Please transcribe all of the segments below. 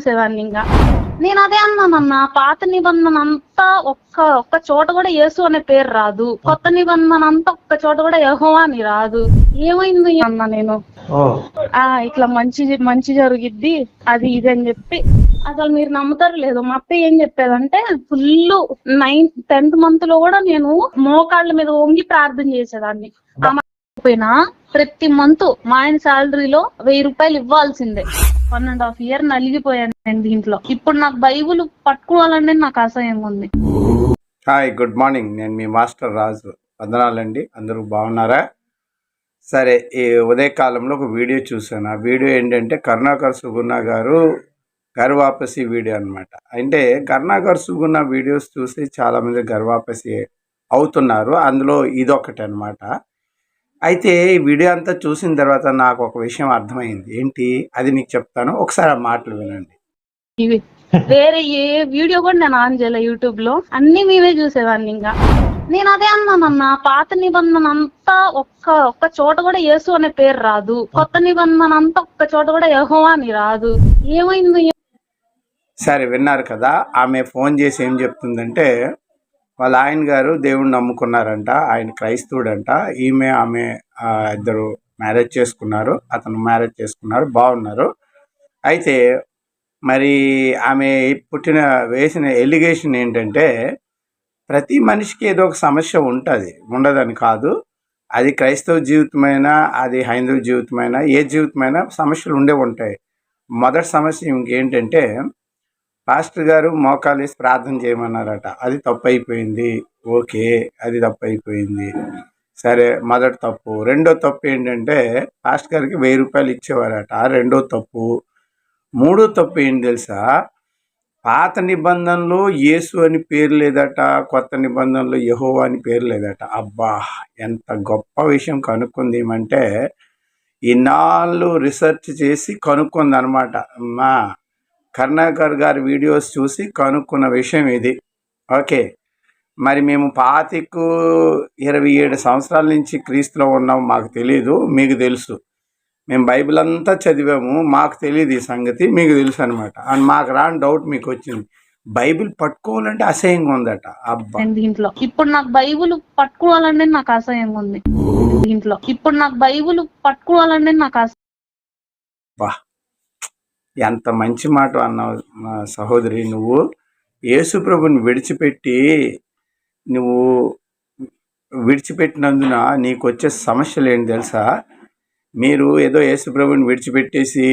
చూసేదాన్ని. ఇంకా నేను అదే అన్నానన్న, పాత నిబంధన అంతా ఒక్క చోట కూడా యేసు అనే పేరు రాదు, కొత్త నిబంధన అంతా ఒక్క చోట కూడా యెహోవా అని రాదు. ఏమైంది అన్న నేను ఇట్లా మంచి జరిగిద్ది అది ఇది అని చెప్పి, అసలు మీరు నమ్ముతారు లేదు, మా అత్త ఏం చెప్పేదంటే ఫుల్ 10th month లో కూడా నేను మోకాళ్ళ మీద వంగి ప్రార్థన చేసేదాన్ని. పోయినా ప్రతి మంత్ మా ఆయన శాలరీలో 1000 రూపాయలు ఇవ్వాల్సిందే. 1.5 year నలిగిపోయాను నేను దీంట్లో. ఇప్పుడు నాకు బైబుల్ పట్టుకోవాలంటే నాకు అసహ్యంగా ఉంది. Hi, good morning. నేను మీ మాస్టర్ రాజు. వందనాలండి. అందరూ బాగున్నారా? సరే, ఈ ఉదయకాలంలో ఒక వీడియో చూశాను. ఆ వీడియో ఏంటంటే కరుణాకర్ సుగుణ గారు గర్వాపసి వీడియో అనమాట. అంటే కరుణాకర్ సుగుణ వీడియోస్ చూసి చాలామంది గర్వాపసి అవుతున్నారు. అందులో ఇదొకటి అనమాట. అయితే ఈ వీడియో అంతా చూసిన తర్వాత నాకు ఒక విషయం అర్థమైంది. ఏంటి అది నీకు చెప్తాను, ఒకసారి ఆ మాటలు వినండి. ఇవి వేరే ఏ వీడియో కూడా నేను ఆన్ చేయలే. యూట్యూబ్ లో అన్ని మేమే చూసేవాడిని. ఇంకా నేను అదే అన్నానన్న, పాత నిబంధన అంతా ఒక్క చోట కూడా యేసు అనే పేరు రాదు, కొత్త నిబంధన అంతా ఒక్క చోట కూడా యెహోవా అని రాదు. ఏమైంది? సరే, విన్నారు కదా. ఆమె ఫోన్ చేసి ఏం చెప్తుందంటే వాళ్ళ ఆయన గారు దేవుణ్ణి నమ్ముకున్నారంట, ఆయన క్రైస్తవుడంట, ఆమె ఇద్దరు మ్యారేజ్ చేసుకున్నారు, అతను మ్యారేజ్ చేసుకున్నారు, బాగున్నారు. అయితే మరి ఆమె వేసిన ఎలిగేషన్ ఏంటంటే ప్రతి మనిషికి ఏదో ఒక సమస్య ఉంటుంది, ఉండదని కాదు. అది క్రైస్తవ జీవితమైనా, అది హైందవ జీవితమైనా, ఏ జీవితమైనా సమస్యలు ఉండే ఉంటాయి. మొదటి సమస్య ఇంకేంటంటే పాస్టర్ గారు మోకాలు వేసి ప్రార్థన చేయమన్నారట, అది తప్పు అయిపోయింది. ఓకే, అది తప్పు అయిపోయింది, సరే, మొదటి తప్పు. రెండో తప్పు ఏంటంటే పాస్టర్ గారికి 1000 రూపాయలు ఇచ్చేవారట, రెండో తప్పు. మూడో తప్పు ఏంటి తెలుసా? పాత నిబంధనలో యేసు అని పేరు లేదట, కొత్త నిబంధనలో యెహోవా అని పేరు లేదట. అబ్బా, ఎంత గొప్ప విషయం కనుక్కుంది ఏమంటే ఇన్నాళ్ళు రిసెర్చ్ చేసి కనుక్కుంది అనమాట. మా కరుణాకర్ గారి వీడియోస్ చూసి కనుక్కున్న విషయం ఇది. ఓకే, మరి మేము 27 సంవత్సరాల నుంచి క్రీస్తులో ఉన్నాం, మాకు తెలీదు, మీకు తెలుసు. మేము బైబిల్ అంతా చదివాము, మాకు తెలియదు ఈ సంగతి, మీకు తెలుసు అనమాట. అండ్ మాకు రాని డౌట్ మీకు వచ్చింది, బైబిల్ పట్టుకోవాలంటే అసహ్యంగా ఉందట. అబ్బా, దీంట్లో ఇప్పుడు నాకు బైబుల్ పట్టుకోవాలంటే నాకు అసహ్యంగా ఉంది. దీంట్లో ఇప్పుడు నాకు బైబుల్ పట్టుకోవాలంటే నాకు బా, ఎంత మంచి మాట అన్నావు మా సహోదరి. నువ్వు యేసు ప్రభుని విడిచిపెట్టినందున నీకు వచ్చే సమస్యలు ఏంటి తెలుసా? మీరు ఏదో యేసు ప్రభుని విడిచిపెట్టేసి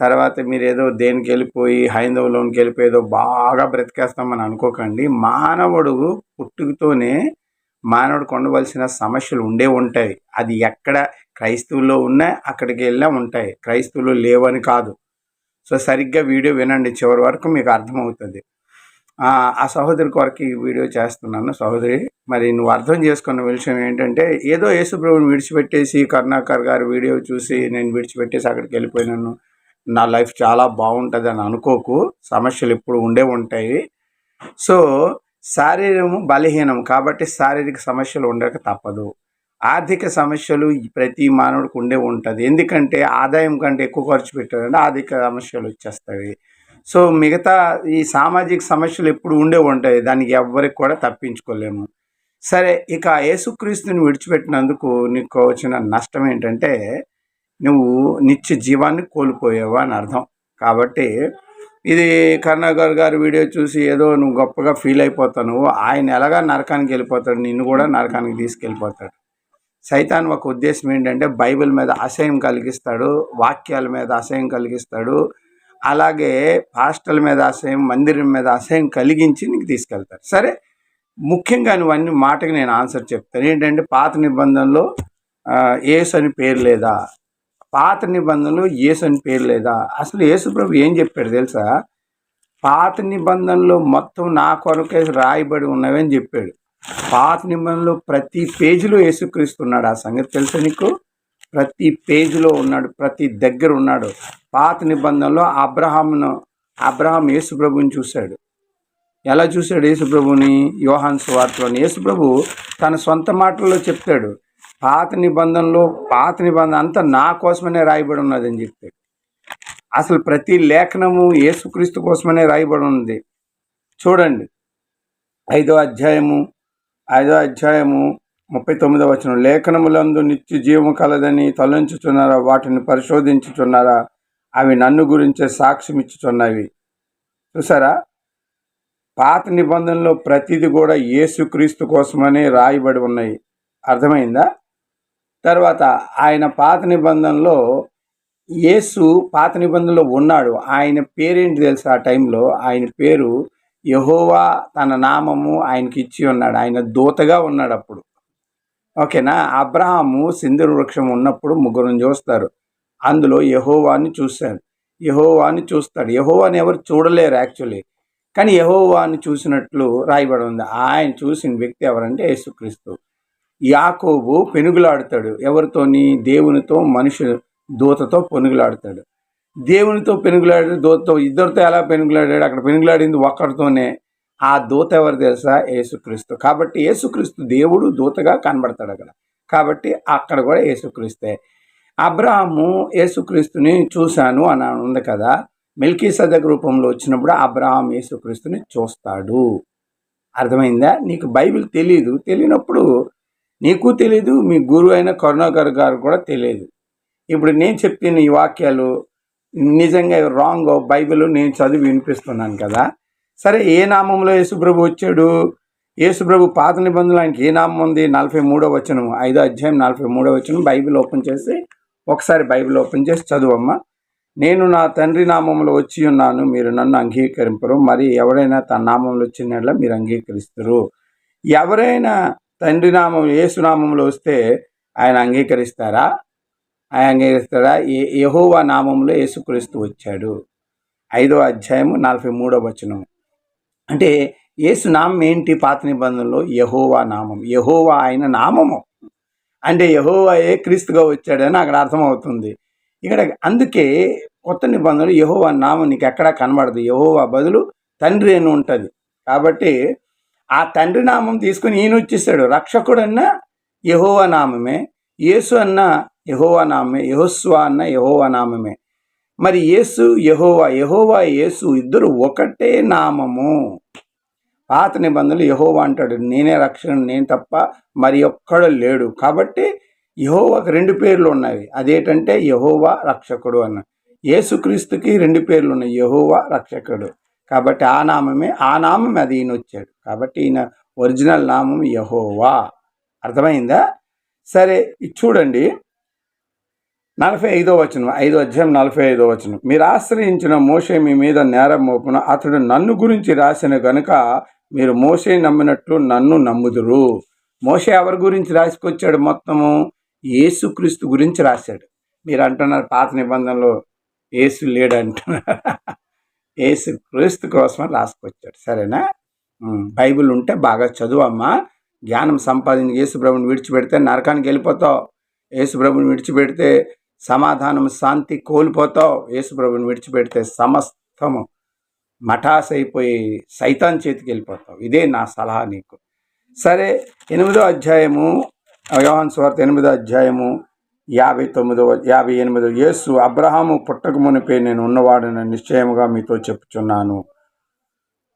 తర్వాత మీరు ఏదో దేనికి వెళ్ళిపోయి హైందవులోనికి వెళ్ళిపోయి ఏదో బాగా బ్రతికేస్తామని అనుకోకండి. మానవుడు పుట్టుకతోనే మానవుడికి ఉండవలసిన సమస్యలు ఉంటాయి. అది ఎక్కడ క్రైస్తవుల్లో ఉన్నా అక్కడికి వెళ్ళినా ఉంటాయి, క్రైస్తవులు లేవని కాదు. సో సరిగ్గా వీడియో వినండి, చివరి వరకు మీకు అర్థమవుతుంది. ఆ సహోదరి కొరకు ఈ వీడియో చేస్తున్నాను. సహోదరి, మరి నువ్వు అర్థం చేసుకున్న విషయం ఏంటంటే ఏదో యేసు ప్రభుని విడిచిపెట్టేసి కరుణాకర్ గారి వీడియో చూసి నేను విడిచిపెట్టేసి అక్కడికి వెళ్ళిపోయినాను, నా లైఫ్ చాలా బాగుంటుంది అని అనుకోకు. సమస్యలు ఎప్పుడు ఉంటాయి. సో శారీరము బలహీనం కాబట్టి శారీరక సమస్యలు ఉండక తప్పదు. ఆర్థిక సమస్యలు ప్రతి మానవుడికి ఉంటుంది. ఎందుకంటే ఆదాయం కంటే ఎక్కువ ఖర్చు పెట్టారంటే ఆర్థిక సమస్యలు వచ్చేస్తాయి. సో మిగతా ఈ సామాజిక సమస్యలు ఎప్పుడు ఉంటాయి, దానికి ఎవ్వరికి కూడా తప్పించుకోలేము. సరే, ఇక యేసుక్రీస్తుని విడిచిపెట్టినందుకు నీకు వచ్చిన నష్టం ఏంటంటే నువ్వు నిత్య జీవాన్ని కోల్పోయావు అని అర్థం. కాబట్టి ఇది కరుణాకర్ గారి వీడియో చూసి ఏదో నువ్వు గొప్పగా ఫీల్ అయిపోతావు. ఆయన ఎలాగా నరకానికి వెళ్ళిపోతాడు, నిన్ను కూడా నరకానికి తీసుకెళ్ళిపోతాడు. సైతాన్ ఒక ఉద్దేశం ఏంటంటే బైబిల్ మీద అసహ్యం కలిగిస్తాడు, వాక్యాల మీద అసహ్యం కలిగిస్తాడు, అలాగే పాస్టర్ల మీద అసహ్యం, మందిరం మీద అసహ్యం కలిగించి నీకు తీసుకెళ్తాడు. సరే, ముఖ్యంగా నువ్వు అన్ని మాటకి నేను ఆన్సర్ చెప్తాను. ఏంటంటే పాత నిబంధనలో యేసు అని పేరు లేదా? పాత నిబంధనలో యేసు అని పేరు లేదా? అసలు యేసు ప్రభు ఏం చెప్పాడు తెలుసా? పాత నిబంధనలో మొత్తం నా కొరకే రాయబడి ఉన్నవని చెప్పాడు. పాత నిబంధనలో ప్రతి పేజీలో యేసుక్రీస్తున్నాడు. ఆ సంగతి తెలుసా నీకు? ప్రతి పేజీలో ఉన్నాడు, ప్రతి దగ్గర ఉన్నాడు. పాత నిబంధనలో అబ్రహాం యేసు ప్రభుని చూశాడు. ఎలా చూశాడు యేసు ప్రభుని? యోహాను సువార్తలోని యేసు ప్రభు తన సొంత మాటల్లో చెప్తాడు, పాత నిబంధన అంతా నా కోసమనే రాయబడి ఉన్నదని చెప్తాడు. అసలు ప్రతి లేఖనము యేసుక్రీస్తు కోసమనే రాయబడి ఉంది. చూడండి 5వ అధ్యాయము 39వ వచనం, లేఖనములందు నిత్య జీవము కలదని తలంచుచున్నారా, వాటిని పరిశోధించుచున్నారా, అవి నన్ను గురించే సాక్ష్యం ఇచ్చుచున్నవి. చూసారా, పాత నిబంధనలో ప్రతిది కూడా యేసుక్రీస్తు కోసమనే రాయబడి ఉన్నాయి. అర్థమైందా? తర్వాత ఆయన పాత నిబంధనలో పాత నిబంధనలో ఉన్నాడు. ఆయన పేరేంటి తెలుసా? ఆ టైంలో ఆయన పేరు యెహోవా, తన నామము ఆయనకి ఇచ్చి ఉన్నాడు. ఆయన దూతగా ఉన్నాడు అప్పుడు. ఓకేనా? అబ్రహాము సింధూర వృక్షం ఉన్నప్పుడు ముగ్గురుని చూస్తారు. అందులో యెహోవాని చూశాడు. యెహోవాని చూస్తాడు. యెహోవాని ఎవరు చూడలేరు యాక్చువల్లీ, కానీ యెహోవాని చూసినట్లు రాయబడి ఉంది. ఆయన చూసిన వ్యక్తి ఎవరంటే యేసుక్రీస్తు. యాకోబు పెనుగులాడుతాడు. ఎవరితోని? దేవునితో, దూతతో పెనుగులాడుతాడు. దేవునితో పెనుగులాడాడు, దూతతో, ఇద్దరితో ఎలా పెనుగులాడాడు? అక్కడ పెనుగులాడింది ఒక్కడితోనే. ఆ దూత ఎవరు తెలుసా? యేసుక్రీస్తు. కాబట్టి యేసుక్రీస్తు దేవుడు దూతగా కనబడతాడు అక్కడ. కాబట్టి అక్కడ కూడా యేసుక్రీస్తే. అబ్రహాము యేసుక్రీస్తుని చూశాను అని ఉంది కదా. మెల్కీసెదెకు రూపంలో వచ్చినప్పుడు అబ్రహాం యేసుక్రీస్తుని చూస్తాడు. అర్థమైందా? నీకు బైబిల్ తెలియనప్పుడు నీకు తెలీదు, మీ గురువు అయిన కరుణాకర్ గారు కూడా తెలియదు. ఇప్పుడు నేను చెప్పిన ఈ వాక్యాలు నిజంగా రాంగ్ బైబిల్ నేను చదివి వినిపిస్తున్నాను కదా. సరే, ఏ నామంలో యేసుప్రభు వచ్చాడు? యేసుప్రభు పాత నిబంధనలు ఆయనకి ఏ నామం ఉంది? 43వ వచనం, 5వ అధ్యాయం 43వ వచనం. బైబిల్ ఓపెన్ చేసి ఒకసారి బైబిల్ ఓపెన్ చేసి చదువమ్మా. నేను నా తండ్రి నామంలో వచ్చి ఉన్నాను, మీరు నన్ను అంగీకరింపరు. మరి ఎవరైనా తన నామంలో వచ్చినట్ల మీరు అంగీకరిస్తారు. ఎవరైనా తండ్రి నామం యేసు నామంలో వస్తే ఆయన అంగీకరిస్తారా? యెహోవా నామంలో యేసుక్రీస్తు వచ్చాడు. 5వ అధ్యాయము 43వ వచనం. అంటే యేసు నామం ఏంటి? పాత నిబంధనలో యెహోవా నామం. యెహోవా ఆయన నామము అంటే యెహోవాయే క్రీస్తుగా వచ్చాడని అక్కడ అర్థమవుతుంది. ఇక్కడ అందుకే కొత్త నిబంధనలు యెహోవా నామం నీకు ఎక్కడా కనబడదు. యెహోవా బదులు తండ్రి అని ఉంటుంది. కాబట్టి ఆ తండ్రి నామం తీసుకుని ఈయన వచ్చేసాడు. రక్షకుడు అన్న యెహోవా నామమే, యేసు అన్న యెహోవా నామమే, యెహోషువ అన్న యెహోవా నామమే. మరి యేసు యెహోవా యేసు ఇద్దరు ఒకటే నామము. పాత నిబంధనలు యెహోవా అంటాడు, నేనే రక్షకుడు, నేను తప్ప మరి ఒక్కడు లేడు. కాబట్టి యెహోవాకి 2 పేర్లు ఉన్నాయి. అదేంటంటే యెహోవా రక్షకుడు అన్న. యేసుక్రీస్తుకి 2 పేర్లు ఉన్నాయి, యెహోవా రక్షకుడు. కాబట్టి ఆ నామమే అది ఈయన వచ్చాడు. కాబట్టి ఈయన ఒరిజినల్ నామం యెహోవా. అర్థమైందా? సరే, ఇది చూడండి 45వ వచనం, 5వ అధ్యాయం 45వ వచనం. మీరు ఆశ్రయించిన మోషే మీ మీద నేరం మోపున, అతడు నన్ను గురించి రాసిన గనుక మీరు మోషే నమ్మినట్లు నన్ను నమ్ముదురు. మోషే ఎవరి గురించి రాసుకొచ్చాడు? మొత్తము యేసుక్రీస్తు గురించి రాశాడు. మీరు అంటున్నారు పాత నిబంధనలో యేసు లేడంటున్నారు. యేసుక్రీస్తు కోసం రాసుకొచ్చాడు. సరేనా? బైబిల్ ఉంటే బాగా చదువమ్మా, జ్ఞానం సంపాదించి యేసుప్రభుని విడిచిపెడితే నరకానికి వెళ్ళిపోతావు. యేసుప్రభుని విడిచిపెడితే సమాధానం, శాంతి కోల్పోతావు. యేసుప్రభుని విడిచిపెడితే సమస్తము మఠాస్ అయిపోయి సైతాన్ చేతికి వెళ్ళిపోతావు. ఇదే నా సలహా నీకు. సరే, 8వ అధ్యాయము యోహాను సువార్త 8వ అధ్యాయము 58. యేసు, అబ్రహాము పుట్టక మునిపే నేను ఉన్నవాడని నిశ్చయముగా మీతో చెప్పుచున్నాను.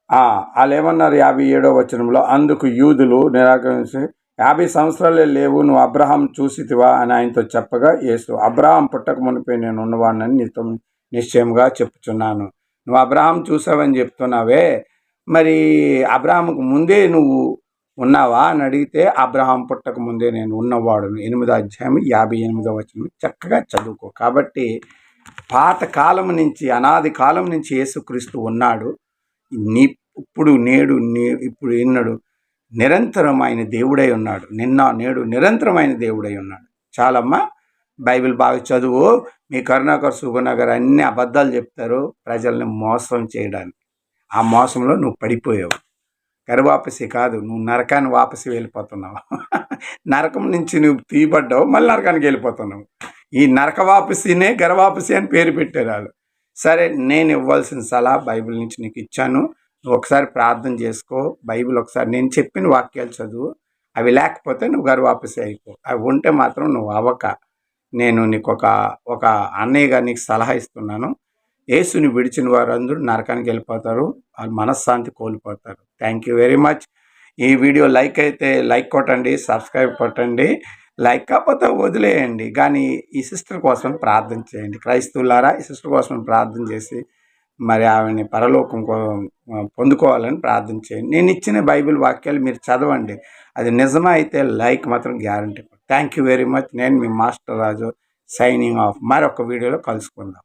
వాళ్ళు ఏమన్నారు? 57వ వచనంలో, అందుకు యూదులు నిరాకరించి 50 సంవత్సరాలే లేవు, నువ్వు అబ్రహాం చూసితివా అని ఆయనతో చెప్పగా, యేసు, అబ్రహాం పుట్టక మునిపే నేను ఉన్నవాడినని నీతో నిశ్చయముగా చెప్పుచున్నాను. నువ్వు అబ్రహాం చూసావని చెప్తున్నావే, మరి అబ్రహాంకు ముందే నువ్వు ఉన్నావా అని అడిగితే, అబ్రహాం పుట్టక ముందే నేను ఉన్నవాడును. 8వ అధ్యాయం 58వ వచనం చక్కగా చదువుకో. కాబట్టి పాత కాలం నుంచి, అనాది కాలం నుంచి యేసుక్రీస్తు ఉన్నాడు. ఇప్పుడు నేడు ఇప్పుడు ఎన్నడు నిరంతరమైన దేవుడై ఉన్నాడు. నిన్న నేడు నిరంతరమైన దేవుడై ఉన్నాడు. చాలమ్మా, బైబిల్ బాగా చదువు. మీ కరుణాకర్ సుగుణాకర్ అన్ని అబద్ధాలు చెప్తారు ప్రజల్ని మోసం చేయడానికి. ఆ మోసంలో నువ్వు పడిపోయావు. గర్వాపసి కాదు, నువ్వు నరకాన్ని వాపసి వెళ్ళిపోతున్నావు. నరకం నుంచి నువ్వు తీయబడ్డావు, మళ్ళీ నరకానికి వెళ్ళిపోతున్నావు. ఈ నరకవాపసినే గర్వాపసి అని పేరు పెట్టారు వాళ్ళు. సరే, నేను ఇవ్వాల్సిన సలహా బైబిల్ నుంచి నీకు ఇచ్చాను. నువ్వు ఒకసారి ప్రార్థన చేసుకో. బైబిల్ ఒకసారి నేను చెప్పిన వాక్యాలు చదువు. అవి లేకపోతే నువ్వు గర్వాపసి అయిపో. అవి ఉంటే మాత్రం నువ్వు అవ్వక. నేను నీకు ఒక అన్నయ్యగా నీకు సలహా ఇస్తున్నాను. యేసుని విడిచిన వారందరూ నరకానికి వెళ్ళిపోతారు, వాళ్ళు మనశ్శాంతి కోల్పోతారు. Thank you very much. ఈ వీడియో లైక్ అయితే లైక్ కొట్టండి, సబ్స్క్రైబ్ కొట్టండి. లైక్ కాకపోతే వదిలేయండి, కానీ ఈ సిస్టర్ కోసం ప్రార్థన చేయండి. క్రైస్తవులారా, ఈ సిస్టర్ కోసం ప్రార్థన చేసి మరి ఆమెని పరలోకం పొందుకోవాలని ప్రార్థన చేయండి. నేను ఇచ్చిన బైబిల్ వాక్యాలు మీరు చదవండి, అది నిజమే అయితే లైక్ మాత్రం guarantee. Thank you very much. నేను మీ మాస్టర్ రాజు సైనింగ్ ఆఫ్. మరొక వీడియోలో కలుసుకుందాం.